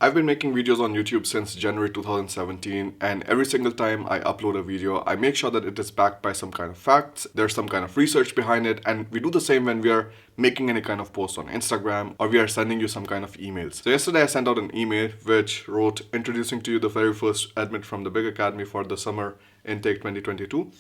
I've been making videos on YouTube since January 2017, and every single time I upload a video, I make sure that it is backed by some kind of facts, there's some kind of research behind it, and we do the same when we are making any kind of post on Instagram or we are sending you some kind of emails. So yesterday I sent out an email which wrote introducing to you the very first admit from the Big Academy for the summer intake 2022.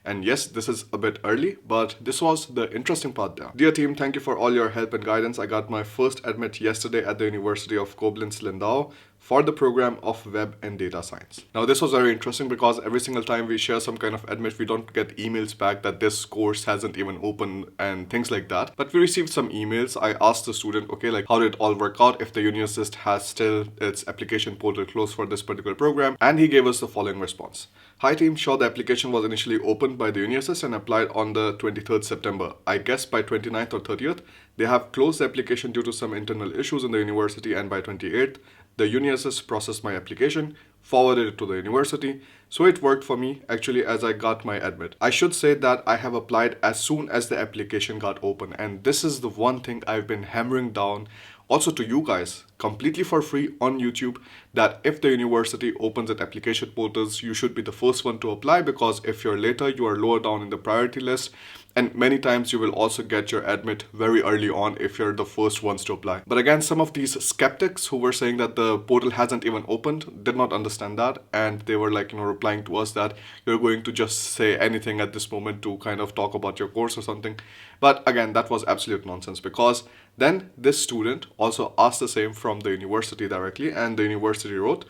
And yes, this is a bit early, but this was the interesting part there. Dear team, thank you for all your help and guidance. I got my first admit yesterday at the University of Koblenz-Lindau for the program of Web and Data Science. Now this was very interesting because every single time we share some kind of admit, we don't get emails back that this course hasn't even opened and things like that. But we received some emails. I asked the student, okay, like how did it all work out if the Unisys has still its application portal closed for this particular program? And he gave us the following response. Hi team, sure, the application was initially opened by the Unisys and applied on the 23rd September. I guess by 29th or 30th, they have closed the application due to some internal issues in the university, and by 28th, the Unisys processed my application, forwarded it to the university. So it worked for me actually as I got my admit. I should say that I have applied as soon as the application got open, and this is the one thing I've been hammering down also to you guys completely for free on YouTube, that if the university opens its application portals, you should be the first one to apply, because if you're later, you are lower down in the priority list, and many times you will also get your admit very early on if you're the first ones to apply. But again, some of these skeptics who were saying that the portal hasn't even opened did not understand that, and they were like, replying to us that you're going to just say anything at this moment to kind of talk about your course or something. But again, that was absolute nonsense, because then this student also asked the same from the university directly, and the university wrote,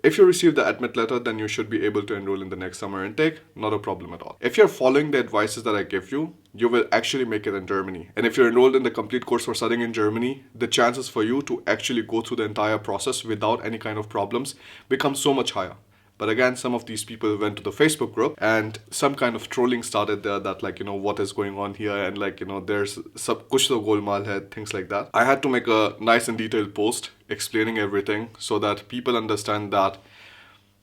if you receive the admit letter, then you should be able to enroll in the next summer intake. Not a problem at all. If you're following the advices that I give you, you will actually make it in Germany. And if you're enrolled in the complete course for studying in Germany, the chances for you to actually go through the entire process without any kind of problems become so much higher. But again, some of these people went to the Facebook group and some kind of trolling started there that what is going on here, and there's sab kuch to golmaal hai, things like that. I had to make a nice and detailed post explaining everything so that people understand that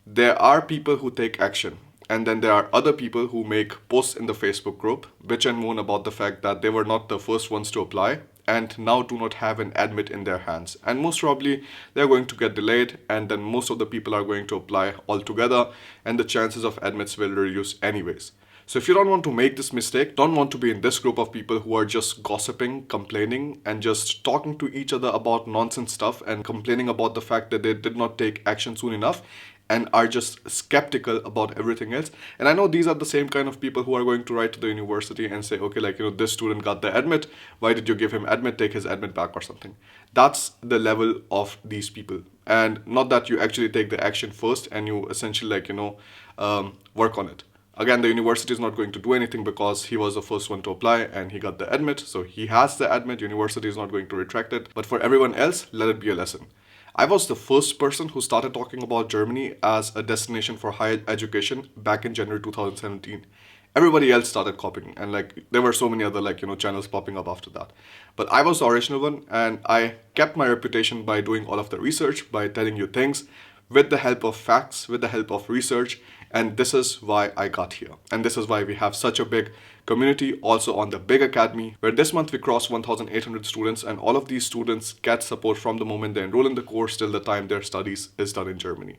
there are people who take action. And then there are other people who make posts in the Facebook group, bitch and moan about the fact that they were not the first ones to apply and now do not have an admit in their hands. And most probably they're going to get delayed, and then most of the people are going to apply altogether, and the chances of admits will reduce anyways. So if you don't want to make this mistake, don't want to be in this group of people who are just gossiping, complaining, and just talking to each other about nonsense stuff and complaining about the fact that they did not take action soon enough, and are just skeptical about everything else. And I know these are the same kind of people who are going to write to the university and say, okay, this student got the admit, why did you give him admit, take his admit back or something. That's the level of these people. And not that you actually take the action first and you essentially work on it. Again, the university is not going to do anything because he was the first one to apply and he got the admit. So he has the admit, university is not going to retract it. But for everyone else, let it be a lesson. I was the first person who started talking about Germany as a destination for higher education back in January 2017. Everybody else started copying, and there were so many other channels popping up after that. But I was the original one, and I kept my reputation by doing all of the research, by telling you things with the help of facts, with the help of research, and this is why I got here. And this is why we have such a big community also on the Big Academy, where this month we crossed 1,800 students, and all of these students get support from the moment they enroll in the course till the time their studies is done in Germany.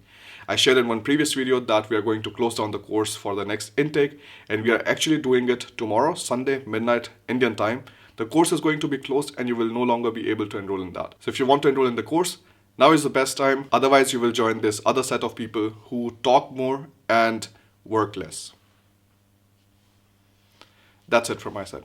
I shared in one previous video that we are going to close down the course for the next intake, and we are actually doing it tomorrow, Sunday, midnight Indian time. The course is going to be closed and you will no longer be able to enroll in that. So if you want to enroll in the course, now is the best time. Otherwise, you will join this other set of people who talk more and work less. That's it from my side.